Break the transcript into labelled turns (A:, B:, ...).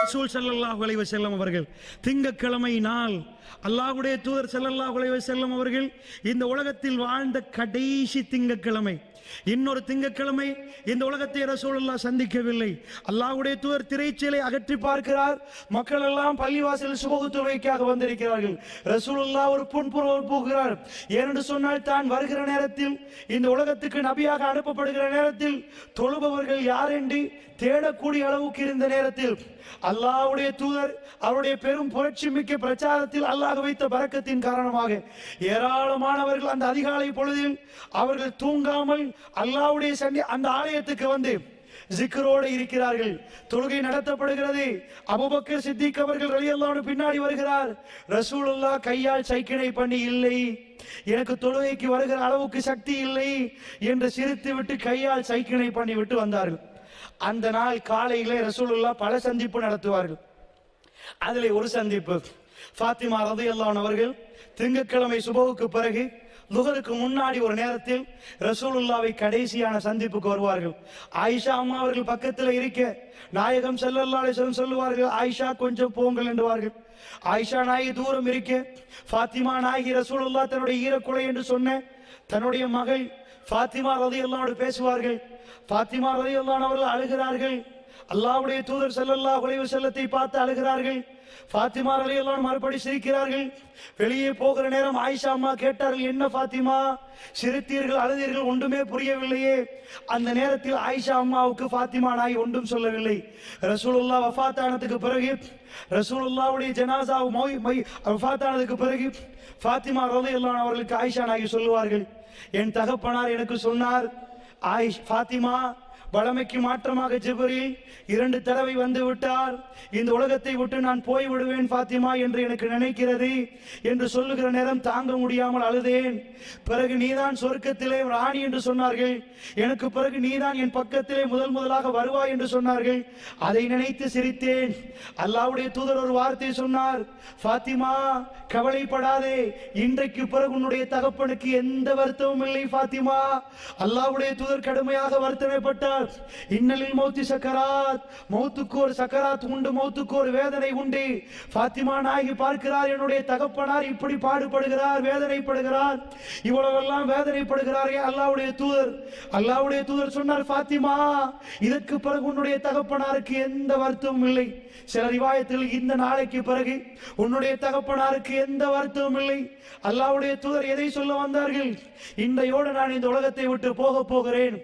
A: ரசூல் ஸல்லல்லாஹு அலைஹி வஸல்லம் அவர்கள் திங்கட்கிழமை நாள் அல்லாஹ்வுடைய தூதர் ஸல்லல்லாஹு அலைஹி வஸல்லம் அவர்கள் இந்த உலகத்தில் வாழ்ந்த கடைசி திங்கட்கிழமை. இன்னொரு திங்கட்கிழமை இந்த உலகத்தை ரசூலுல்லாஹ் சந்திக்கவில்லை. அல்லாஹ்வுடைய தூதர் திரைச்சீலை அகற்றி பார்க்கிறார். மக்கள் எல்லாம் பள்ளிவாசலில் சுபஹ் தொழுகைக்காக வந்திருக்கிறார்கள். ரசூலுல்லாஹ் ஒரு புன்புறவர் போகிறார். ஏனென்று சொன்னால் தான் வருகிற நேரத்தில் இந்த உலகத்துக்கு நபியாக அனுப்பப்படுகிற நேரத்தில் தொழுபவர்கள் யார் என்று தேடக்கூடிய அளவுக்கு இருந்த நேரத்தில் அல்லாஹ்வுடைய தூதர் அவருடைய பெரும் புரட்சி மிக்க பிரச்சாரத்தில் அல்லாஹ் வைத்த பரக்கத்தின் காரணமாக ஏராளமானவர்கள் அந்த அதிகாலை பொழுதில் அவர்கள் தூங்காமல் அல்லாஹ்வுடைய அந்த ஆலயத்துக்கு வந்து ஜிக்ரோடு இருக்கிறார்கள். தொழுகை நடத்தப்படுகிறது. அபூபக்கர் சித்திக் அவர்கள் ரலியல்லாஹு அன்ஹு பின்னாடி வருகிறார். ரசூலுல்லாஹ் கையால் சைக்கினை பண்ணி, இல்லை எனக்கு தொழுகைக்கு வருகிற அளவுக்கு சக்தி இல்லை என்று சிரித்து விட்டு கையால் சைக்கினை பண்ணி விட்டு வந்தார்கள். அந்த நாள் காலையிலே ரசூலுல்லாஹ் பல சந்திப்பு நடத்துவார்கள். அதிலே ஒரு சந்திப்பு ஃபாத்திமா ரலியல்லாஹு அன்ஹா அவர்கள் திங்கட்கிழமை சுபஹுக்கு பிறகு லுஹருக்கு முன்னாடி ஒரு நேரத்தில் ரசூலுல்லாவை கடைசியான சந்திப்புக்கு வருவார்கள். ஆயிஷா அம்மா அவர்கள் பக்கத்தில் இருக்க நாயகம் ஸல்லல்லாஹு அலைஹி வஸல்லம் சொல்லுவார்கள், ஆயிஷா கொஞ்சம் போங்கள் என்றுவார்கள். ஆயிஷா நாயகி தூரம் இருக்க ஃபாத்திமா நாயகி ரசூலுல்லாஹ் தன்னுடைய ஈரக்குலை என்று சொன்ன தன்னுடைய மகள் ஃபாத்திமா ரலியல்லாஹு அன்ஹா பேசுவார்கள். ஃபாத்திமா ரலியல்லாஹு அன்ஹா அவர்கள் அழுகிறார்கள். அல்லாஹ்வுடைய தூதர் ஸல்லல்லாஹு அலைஹி வஸல்லத்தை பார்த்து அழுகிறார்கள். ஃபாத்திமா ரலியல்லாஹு அன்ஹா மறுபடி சிரிக்கிறார்கள். வெளியே போகிற நேரம் ஆயிஷா அம்மா கேட்டார்கள், என்ன ஃபாத்திமா சிரித்தீர்கள், அழுதீர்கள், ஒன்றுமே புரியவில்லையே. அந்த நேரத்தில் ஆயிஷா அம்மாவுக்கு ஃபாத்திமா நாய் ஒன்றும் சொல்லவில்லை. ரசூலுல்லாஹ் வஃபாத்தானதுக்கு பிறகு ரசூலுல்லாஹ்வுடைய ஜனாஸா வஃபாத்தானதுக்கு பிறகு ஃபாத்திமா ரலியல்லாஹு அன்ஹா அவர்களுக்கு ஆயிஷா நாயகி சொல்லுவார்கள், என் தகப்பனார் எனக்கு சொன்னார், ஃபாத்திமா வளமைக்கு மாற்றமாக ஜிப்ரீல் 2 தடவை வந்து விட்டார், இந்த உலகத்தை விட்டு நான் போய் விடுவேன் ஃபாத்திமா என்று எனக்கு நினைக்கிறது என்று சொல்லுகிற நேரம் தாங்க முடியாமல் அழுதேன். பிறகு நீதான் சொர்க்கத்திலே ராணி என்று சொன்னார்கள். எனக்கு பிறகு நீதான் என் பக்கத்திலே முதலாக வருவாய் என்று சொன்னார்கள். அதை நினைத்து சிரித்தேன். அல்லாஹ்வுடைய தூதர் ஒரு வார்த்தை சொன்னார், ஃபாத்திமா கவலைப்படாதே, இன்றைக்கு பிறகு உன்னுடைய தகப்பனுக்கு எந்த வருத்தமும் இல்லை ஃபாத்திமா. அல்லாஹ்வுடைய தூதர் கடுமையாக வருத்தமைப்பட்டார். இன்னலில் மௌத்தி சக்கராத், மௌத்துக்கு ஒரு சக்கராத் உண்டு, மௌத்துக்கு ஒரு வேதனை உண்டு. ஃபாத்திமா நாயகி பார்க்கிறார், என்னுடைய தகப்பனார் இப்படி பாடுபடுகிறார், வேதனைப்படுகிறார், இவ்வளவெல்லாம் வேதனைப்படுகிறாரே. அல்லாஹ்வுடைய தூதர் சொன்னார், ஃபாத்திமா இதற்கு பிறகு உன்னுடைய தகப்பனாருக்கு எந்த வருத்தமும் இல்லை. சில ரிவாயத்தில் இந்த நாளைக்கு பிறகு உன்னுடைய தகப்பனாருக்கு எந்த வருத்தமும் இல்லை. அல்லாஹ்வுடைய தூதர் எதை சொல்ல வந்தார்கள்? இன்றையோடு நான் இந்த உலகத்தை விட்டு போக போகிறேன்.